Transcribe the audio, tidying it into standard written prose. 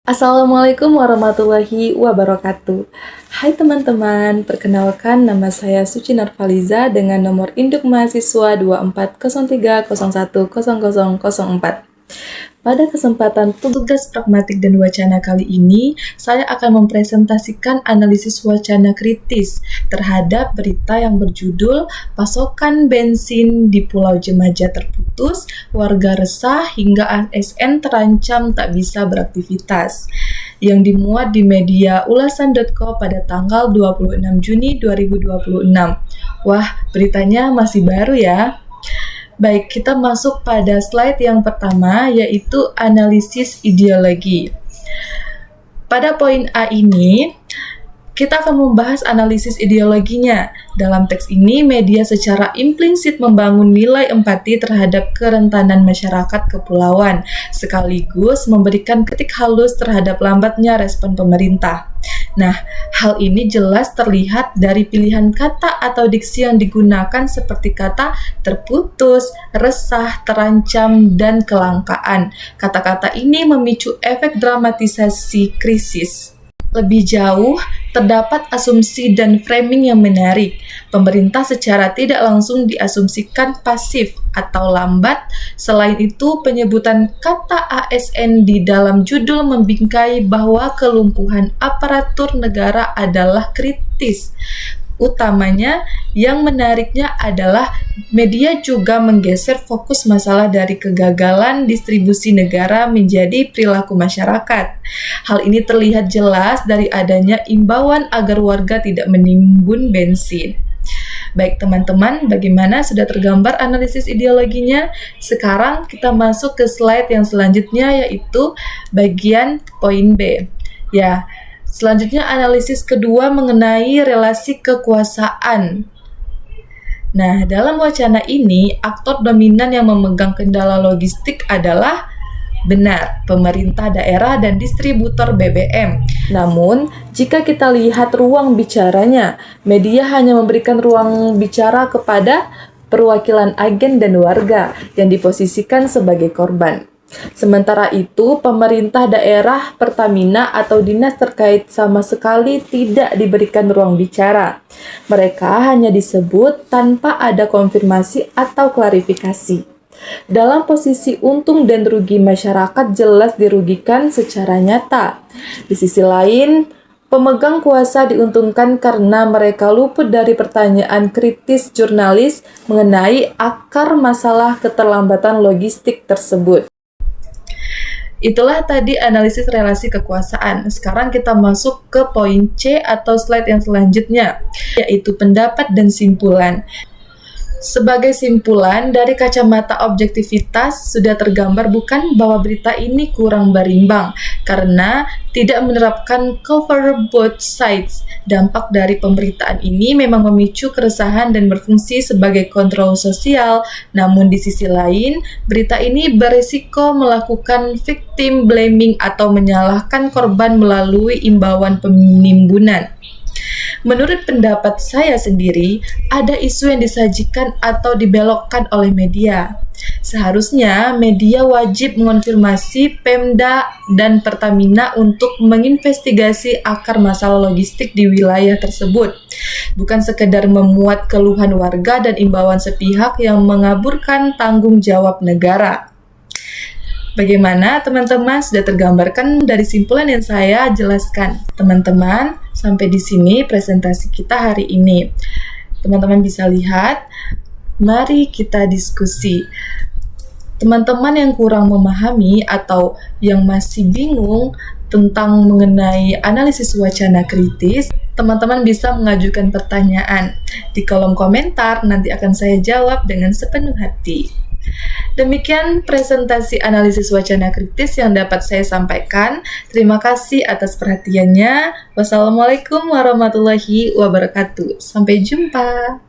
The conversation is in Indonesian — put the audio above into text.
Assalamualaikum warahmatullahi wabarakatuh. Hai teman-teman, perkenalkan nama saya Suci Narfaliza dengan nomor induk mahasiswa 2403010004. Pada kesempatan tugas pragmatik dan wacana kali ini, saya akan mempresentasikan analisis wacana kritis terhadap berita yang berjudul "Pasokan bensin di Pulau Jemaja terputus, warga resah hingga ASN terancam tak bisa beraktivitas", yang dimuat di media ulasan.co pada tanggal 26 Juni 2026. Wah, beritanya masih baru ya. Baik, kita masuk pada slide yang pertama, yaitu analisis ideologi. Pada poin A ini, kita akan membahas analisis ideologinya. Dalam teks ini, media secara implisit membangun nilai empati terhadap kerentanan masyarakat kepulauan, sekaligus memberikan kritik halus terhadap lambatnya respon pemerintah. Nah, hal ini jelas terlihat dari pilihan kata atau diksi yang digunakan seperti kata terputus, resah, terancam, dan kelangkaan. Kata-kata ini memicu efek dramatisasi krisis. Lebih jauh, terdapat asumsi dan framing yang menarik. Pemerintah secara tidak langsung diasumsikan pasif atau lambat. Selain itu, penyebutan kata ASN di dalam judul membingkai bahwa kelumpuhan aparatur negara adalah kritis. Utamanya, yang menariknya adalah media juga menggeser fokus masalah dari kegagalan distribusi negara menjadi perilaku masyarakat. Hal ini terlihat jelas dari adanya imbauan agar warga tidak menimbun bensin. Baik teman-teman, bagaimana sudah tergambar analisis ideologinya? Sekarang kita masuk ke slide yang selanjutnya, yaitu bagian poin B. Ya, selanjutnya analisis kedua mengenai relasi kekuasaan. Nah, dalam wacana ini, aktor dominan yang memegang kendala logistik adalah benar, pemerintah daerah dan distributor BBM. Namun, jika kita lihat ruang bicaranya, media hanya memberikan ruang bicara kepada perwakilan agen dan warga yang diposisikan sebagai korban. Sementara itu, pemerintah daerah, Pertamina, atau dinas terkait sama sekali tidak diberikan ruang bicara. Mereka hanya disebut tanpa ada konfirmasi atau klarifikasi. Dalam posisi untung dan rugi, masyarakat jelas dirugikan secara nyata. Di sisi lain, pemegang kuasa diuntungkan karena mereka luput dari pertanyaan kritis jurnalis mengenai akar masalah keterlambatan logistik tersebut. Itulah tadi analisis relasi kekuasaan. Sekarang kita masuk ke poin C atau slide yang selanjutnya, yaitu pendapat dan simpulan. Sebagai simpulan, dari kacamata objektivitas sudah tergambar bukan bahwa berita ini kurang berimbang karena tidak menerapkan cover both sides. Dampak dari pemberitaan ini memang memicu keresahan dan berfungsi sebagai kontrol sosial, namun di sisi lain, berita ini beresiko melakukan victim blaming atau menyalahkan korban melalui imbauan penimbunan. Menurut pendapat saya sendiri, ada isu yang disajikan atau dibelokkan oleh media. Seharusnya media wajib mengonfirmasi Pemda dan Pertamina untuk menginvestigasi akar masalah logistik di wilayah tersebut, bukan sekedar memuat keluhan warga dan imbauan sepihak yang mengaburkan tanggung jawab negara. Bagaimana teman-teman, sudah tergambarkan dari simpulan yang saya jelaskan? Teman-teman, sampai di sini presentasi kita hari ini. Teman-teman bisa lihat, mari kita diskusi. Teman-teman yang kurang memahami atau yang masih bingung tentang mengenai analisis wacana kritis, teman-teman bisa mengajukan pertanyaan di kolom komentar, nanti akan saya jawab dengan sepenuh hati. Demikian presentasi analisis wacana kritis yang dapat saya sampaikan. Terima kasih atas perhatiannya. Wassalamualaikum warahmatullahi wabarakatuh. Sampai jumpa.